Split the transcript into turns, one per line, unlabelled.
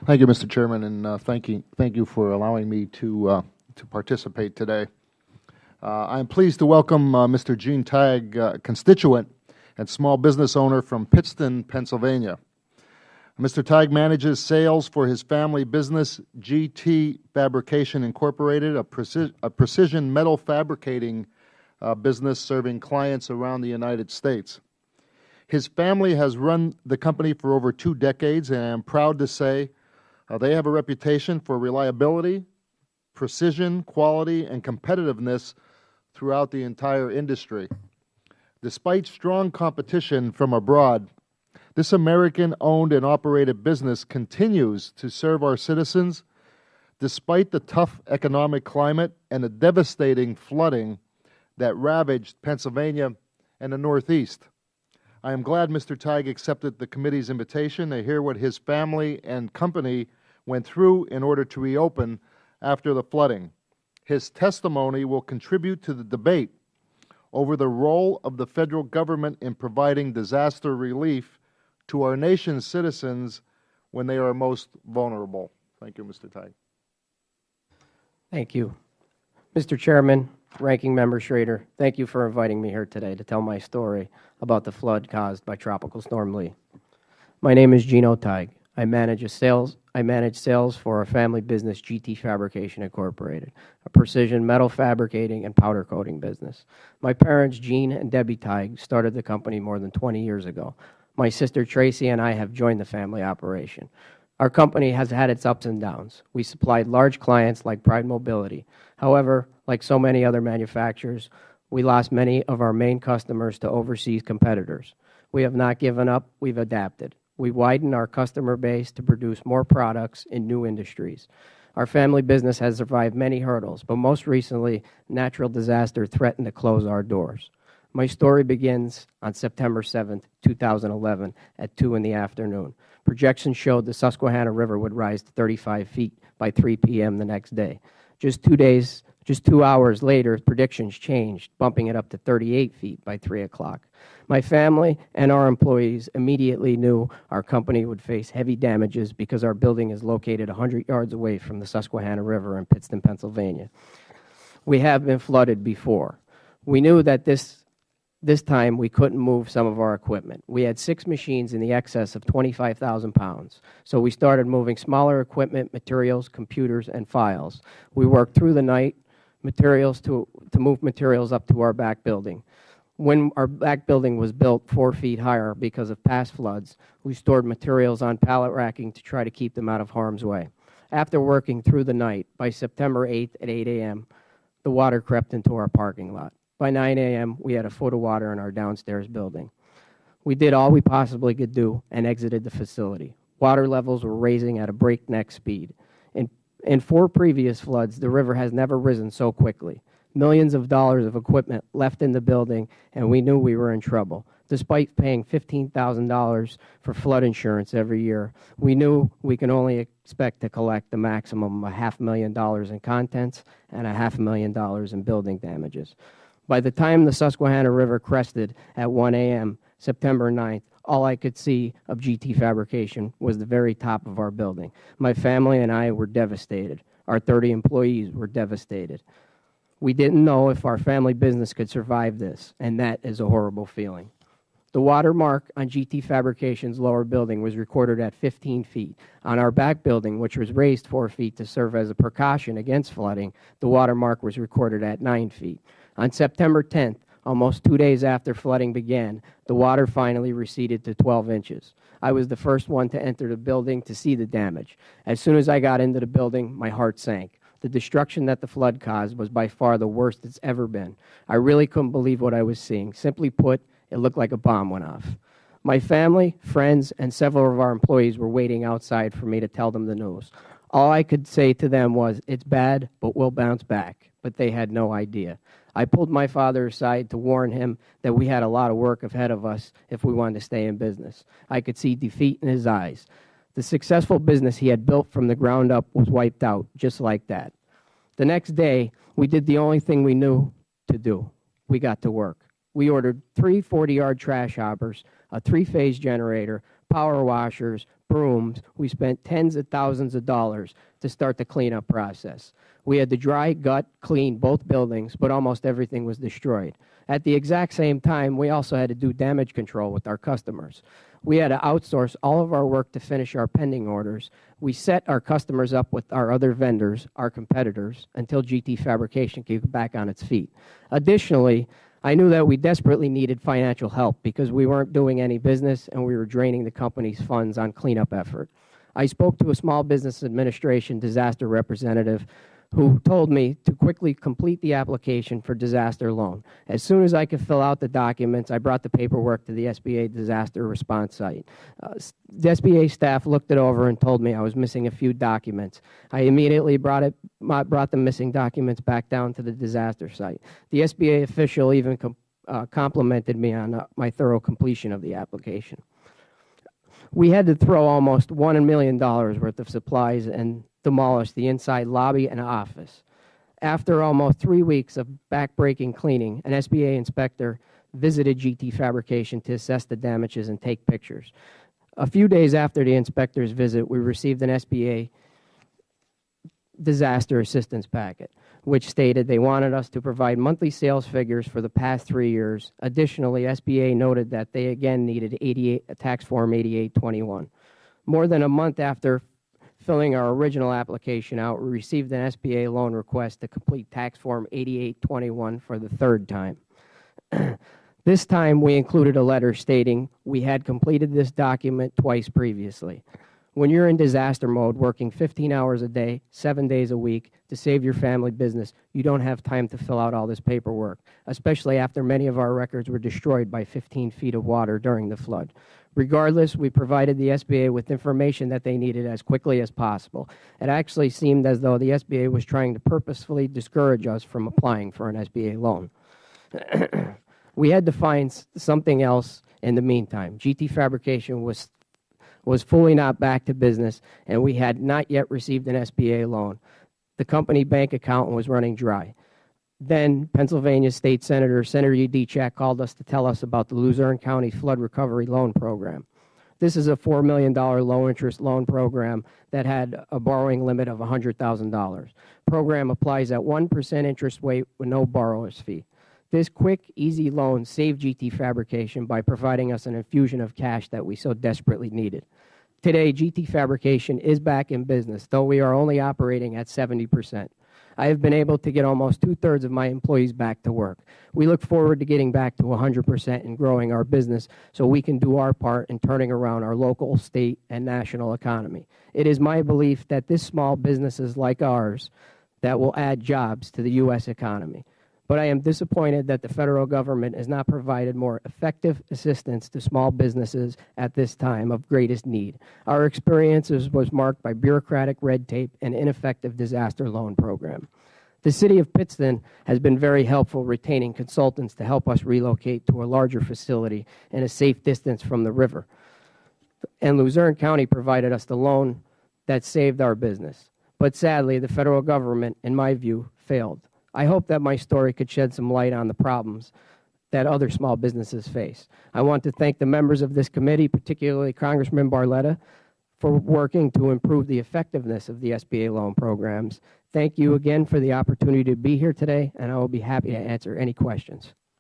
Thank you, Mr. Chairman, and thank you for allowing me to participate today. I am pleased to welcome Mr. Gene Tighe, constituent and small business owner from Pittston, Pennsylvania. Mr. Tighe manages sales for his family business, GT Fabrication Incorporated, a precision metal fabricating business serving clients around the United States. His family has run the company for over 2 decades, and I am proud to say they have a reputation for reliability, precision, quality, and competitiveness throughout the entire industry. Despite strong competition from abroad, this American-owned and operated business continues to serve our citizens despite the tough economic climate and the devastating flooding that ravaged Pennsylvania and the Northeast. I am glad Mr. Tighe accepted the committee's invitation to hear what his family and company went through in order to reopen after the flooding. His testimony will contribute to the debate over the role of the federal government in providing disaster relief to our nation's citizens when they are most vulnerable. Thank you, Mr. Tighe.
Thank you. Mr. Chairman, Ranking Member Schrader, thank you for inviting me here today to tell my story about the flood caused by Tropical Storm Lee. My name is Gino Tighe. I manage sales for a family business, GT Fabrication Incorporated, a precision metal fabricating and powder coating business. My parents, Gene and Debbie Tighe, started the company more than 20 years ago. My sister Tracy and I have joined the family operation. Our company has had its ups and downs. We supplied large clients like Pride Mobility. However, like so many other manufacturers, we lost many of our main customers to overseas competitors. We have not given up. We've adapted. We widened our customer base to produce more products in new industries. Our family business has survived many hurdles, but most recently, natural disaster threatened to close our doors. My story begins on September 7th, 2011 at 2 in the afternoon. Projections showed the Susquehanna River would rise to 35 feet by 3 p.m. the next day. Just 2 hours later, predictions changed, bumping it up to 38 feet by 3 o'clock. My family and our employees immediately knew our company would face heavy damages because our building is located 100 yards away from the Susquehanna River in Pittston, Pennsylvania. We have been flooded before. We knew that this time we couldn't move some of our equipment. We had 6 machines in the excess of 25,000 pounds. So we started moving smaller equipment, materials, computers, and files. We worked through the night to move materials up to our back building. When our back building was built 4 feet higher because of past floods, we stored materials on pallet racking to try to keep them out of harm's way. After working through the night, by September 8th at 8 a.m., the water crept into our parking lot. By 9 a.m., we had a foot of water in our downstairs building. We did all we possibly could do and exited the facility. Water levels were rising at a breakneck speed. In 4 previous floods, the river has never risen so quickly. Millions of dollars of equipment left in the building, and we knew we were in trouble. Despite paying $15,000 for flood insurance every year, we knew we could only expect to collect the maximum of $500,000 in contents and $500,000 in building damages. By the time the Susquehanna River crested at 1 a.m., September 9th, all I could see of GT Fabrication was the very top of our building. My family and I were devastated. Our 30 employees were devastated. We didn't know if our family business could survive this, and that is a horrible feeling. The watermark on GT Fabrication's lower building was recorded at 15 feet. On our back building, which was raised 4 feet to serve as a precaution against flooding, the watermark was recorded at 9 feet. On September 10th, almost 2 days after flooding began, the water finally receded to 12 inches. I was the first one to enter the building to see the damage. As soon as I got into the building, my heart sank. The destruction that the flood caused was by far the worst it's ever been. I really couldn't believe what I was seeing. Simply put, it looked like a bomb went off. My family, friends, and several of our employees were waiting outside for me to tell them the news. All I could say to them was, "It's bad, but we'll bounce back." But they had no idea. I pulled my father aside to warn him that we had a lot of work ahead of us if we wanted to stay in business. I could see defeat in his eyes. The successful business he had built from the ground up was wiped out, just like that. The next day, we did the only thing we knew to do. We got to work. We ordered 3 40-yard trash hoppers, a 3-phase generator, power washers, brooms, we spent tens of thousands of dollars to start the cleanup process. We had to dry, gut, clean both buildings, but almost everything was destroyed. At the exact same time, we also had to do damage control with our customers. We had to outsource all of our work to finish our pending orders. We set our customers up with our other vendors, our competitors, until GT Fabrication could get back on its feet. Additionally, I knew that we desperately needed financial help because we weren't doing any business and we were draining the company's funds on cleanup effort. I spoke to a small business administration disaster representative who told me to quickly complete the application for disaster loan. As soon as I could fill out the documents, I brought the paperwork to the SBA disaster response site. The SBA staff looked it over and told me I was missing a few documents. I immediately brought the missing documents back down to the disaster site. The SBA official even complimented me on my thorough completion of the application. We had to throw almost $1 million worth of supplies and demolish the inside lobby and office. After almost 3 weeks of backbreaking cleaning, an SBA inspector visited GT Fabrication to assess the damages and take pictures. A few days after the inspector's visit, we received an SBA disaster assistance packet, which stated they wanted us to provide monthly sales figures for the past 3 years. Additionally, SBA noted that they again needed tax form 8821. More than a month after filling our original application out, we received an SBA loan request to complete tax form 8821 for the third time. This time, we included a letter stating we had completed this document twice previously. When you're in disaster mode, working 15 hours a day, 7 days a week to save your family business, you don't have time to fill out all this paperwork, especially after many of our records were destroyed by 15 feet of water during the flood. Regardless, we provided the SBA with information that they needed as quickly as possible. It actually seemed as though the SBA was trying to purposefully discourage us from applying for an SBA loan. We had to find something else in the meantime. GT Fabrication was fully not back to business, and we had not yet received an SBA loan. The company bank account was running dry. Then Pennsylvania State Senator Udechak called us to tell us about the Luzerne County Flood Recovery Loan Program. This is a $4 million low-interest loan program that had a borrowing limit of $100,000. Program applies at 1% interest rate with no borrower's fee. This quick, easy loan saved GT Fabrication by providing us an infusion of cash that we so desperately needed. Today, GT Fabrication is back in business, though we are only operating at 70%. I have been able to get almost 2/3 of my employees back to work. We look forward to getting back to 100% and growing our business so we can do our part in turning around our local, state, and national economy. It is my belief that this small businesses like ours that will add jobs to the U.S. economy. But I am disappointed that the federal government has not provided more effective assistance to small businesses at this time of greatest need. Our experiences was marked by bureaucratic red tape and ineffective disaster loan program. The city of Pittston has been very helpful retaining consultants to help us relocate to a larger facility and a safe distance from the river. And Luzerne County provided us the loan that saved our business. But sadly, the federal government, in my view, failed. I hope that my story could shed some light on the problems that other small businesses face. I want to thank the members of this committee, particularly Congressman Barletta, for working to improve the effectiveness of the SBA loan programs. Thank you again for the opportunity to be here today, and I will be happy to answer any questions.